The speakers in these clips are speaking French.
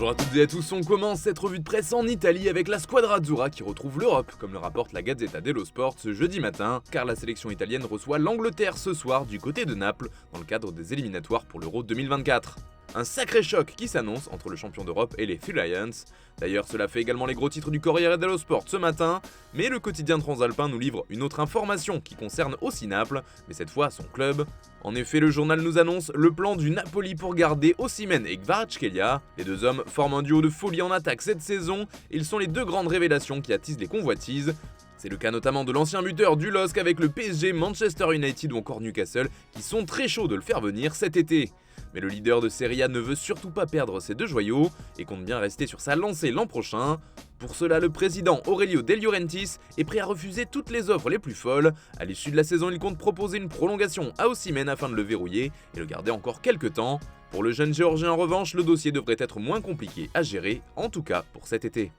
Bonjour à toutes et à tous, on commence cette revue de presse en Italie avec la Squadra Azzurra qui retrouve l'Europe, comme le rapporte la Gazzetta dello Sport ce jeudi matin, car la sélection italienne reçoit l'Angleterre ce soir du côté de Naples, dans le cadre des éliminatoires pour l'Euro 2024. Un sacré choc qui s'annonce entre le champion d'Europe et les Three Lions. D'ailleurs, cela fait également les gros titres du Corriere dello Sport ce matin, mais le quotidien transalpin nous livre une autre information qui concerne aussi Naples, mais cette fois son club. En effet, le journal nous annonce le plan du Napoli pour garder Osimhen et Kvaratskhelia. Les deux hommes forment un duo de folie en attaque cette saison, et ils sont les deux grandes révélations qui attisent les convoitises. C'est le cas notamment de l'ancien buteur du LOSC avec le PSG, Manchester United ou encore Newcastle, qui sont très chauds de le faire venir cet été. Mais le leader de Serie A ne veut surtout pas perdre ses deux joyaux et compte bien rester sur sa lancée l'an prochain. Pour cela, le président Aurelio De Laurentiis est prêt à refuser toutes les offres les plus folles. À l'issue de la saison, il compte proposer une prolongation à Osimhen afin de le verrouiller et le garder encore quelques temps. Pour le jeune géorgien en revanche, le dossier devrait être moins compliqué à gérer, en tout cas pour cet été.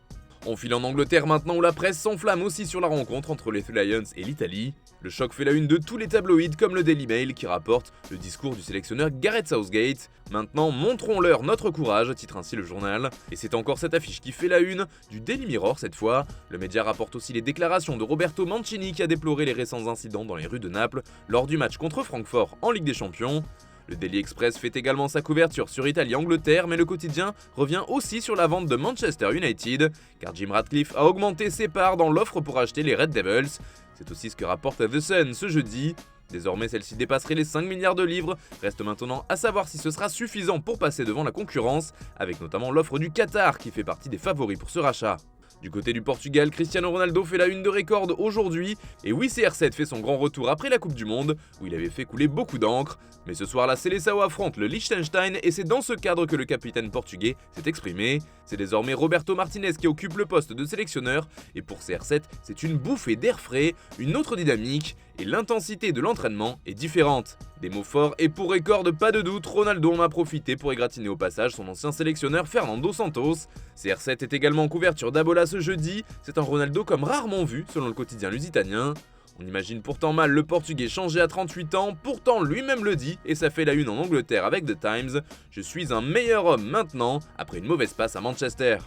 On file en Angleterre maintenant où la presse s'enflamme aussi sur la rencontre entre les Three Lions et l'Italie. Le choc fait la une de tous les tabloïds comme le Daily Mail qui rapporte le discours du sélectionneur Gareth Southgate. Maintenant, montrons-leur notre courage, titre ainsi le journal. Et c'est encore cette affiche qui fait la une du Daily Mirror cette fois. Le média rapporte aussi les déclarations de Roberto Mancini qui a déploré les récents incidents dans les rues de Naples lors du match contre Francfort en Ligue des Champions. Le Daily Express fait également sa couverture sur Italie-Angleterre, mais le quotidien revient aussi sur la vente de Manchester United, car Jim Ratcliffe a augmenté ses parts dans l'offre pour acheter les Red Devils. C'est aussi ce que rapporte The Sun ce jeudi. Désormais, celle-ci dépasserait les 5 milliards de livres. Reste maintenant à savoir si ce sera suffisant pour passer devant la concurrence, avec notamment l'offre du Qatar qui fait partie des favoris pour ce rachat. Du côté du Portugal, Cristiano Ronaldo fait la une de Record aujourd'hui, et oui, CR7 fait son grand retour après la Coupe du Monde, où il avait fait couler beaucoup d'encre. Mais ce soir, la Seleção affronte le Liechtenstein, et c'est dans ce cadre que le capitaine portugais s'est exprimé. C'est désormais Roberto Martinez qui occupe le poste de sélectionneur, et pour CR7, c'est une bouffée d'air frais, une autre dynamique, et l'intensité de l'entraînement est différente. Des mots forts, et pour Record, pas de doute, Ronaldo en a profité pour égratigner au passage son ancien sélectionneur Fernando Santos. CR7 est également en couverture d'Abola ce jeudi, c'est un Ronaldo comme rarement vu selon le quotidien lusitanien. On imagine pourtant mal le Portugais changé à 38 ans, pourtant lui-même le dit, et ça fait la une en Angleterre avec The Times. Je suis un meilleur homme maintenant, après une mauvaise passe à Manchester.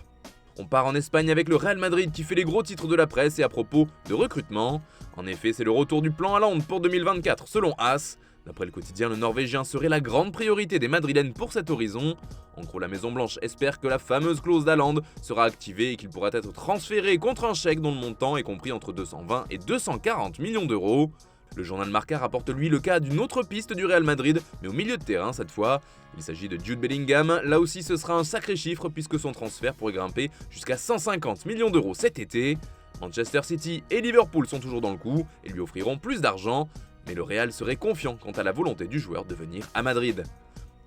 On part en Espagne avec le Real Madrid qui fait les gros titres de la presse et à propos de recrutement. En effet, c'est le retour du plan Haaland pour 2024 selon AS. D'après le quotidien, le Norvégien serait la grande priorité des Madrilènes pour cet horizon. En gros, la Maison-Blanche espère que la fameuse clause d'Haaland sera activée et qu'il pourra être transféré contre un chèque dont le montant est compris entre 220 et 240 millions d'euros. Le journal Marca rapporte lui le cas d'une autre piste du Real Madrid, mais au milieu de terrain cette fois. Il s'agit de Jude Bellingham, là aussi ce sera un sacré chiffre puisque son transfert pourrait grimper jusqu'à 150 millions d'euros cet été. Manchester City et Liverpool sont toujours dans le coup et lui offriront plus d'argent, mais le Real serait confiant quant à la volonté du joueur de venir à Madrid.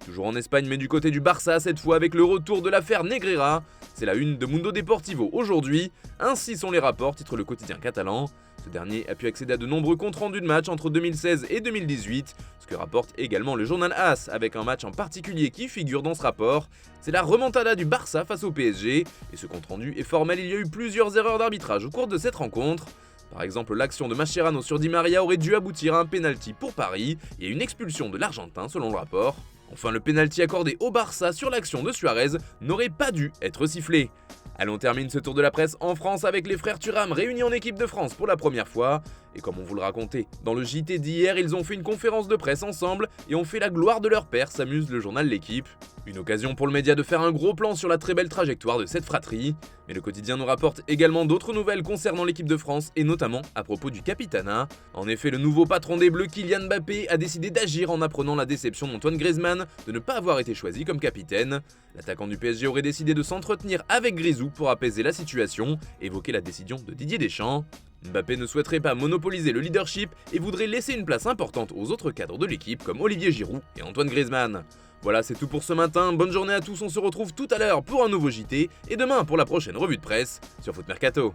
Toujours en Espagne, mais du côté du Barça, cette fois avec le retour de l'affaire Negreira. C'est la une de Mundo Deportivo aujourd'hui. Ainsi sont les rapports, titre le quotidien catalan. Ce dernier a pu accéder à de nombreux comptes rendus de matchs entre 2016 et 2018, ce que rapporte également le journal AS, avec un match en particulier qui figure dans ce rapport. C'est la remontada du Barça face au PSG, et ce compte rendu est formel, il y a eu plusieurs erreurs d'arbitrage au cours de cette rencontre. Par exemple, l'action de Mascherano sur Di Maria aurait dû aboutir à un pénalty pour Paris et à une expulsion de l'Argentin selon le rapport. Enfin, le pénalty accordé au Barça sur l'action de Suarez n'aurait pas dû être sifflé. Allez, on termine ce tour de la presse en France avec les frères Thuram réunis en équipe de France pour la première fois. Et comme on vous le racontait, dans le JT d'hier, ils ont fait une conférence de presse ensemble et ont fait la gloire de leur père, s'amuse le journal L'Équipe. Une occasion pour le média de faire un gros plan sur la très belle trajectoire de cette fratrie. Mais le quotidien nous rapporte également d'autres nouvelles concernant l'équipe de France et notamment à propos du capitana. En effet, le nouveau patron des Bleus, Kylian Mbappé, a décidé d'agir en apprenant la déception d'Antoine Griezmann de ne pas avoir été choisi comme capitaine. L'attaquant du PSG aurait décidé de s'entretenir avec Grisou pour apaiser la situation et évoquer la décision de Didier Deschamps. Mbappé ne souhaiterait pas monopoliser le leadership et voudrait laisser une place importante aux autres cadres de l'équipe comme Olivier Giroud et Antoine Griezmann. Voilà, c'est tout pour ce matin, bonne journée à tous, on se retrouve tout à l'heure pour un nouveau JT et demain pour la prochaine revue de presse sur Foot Mercato.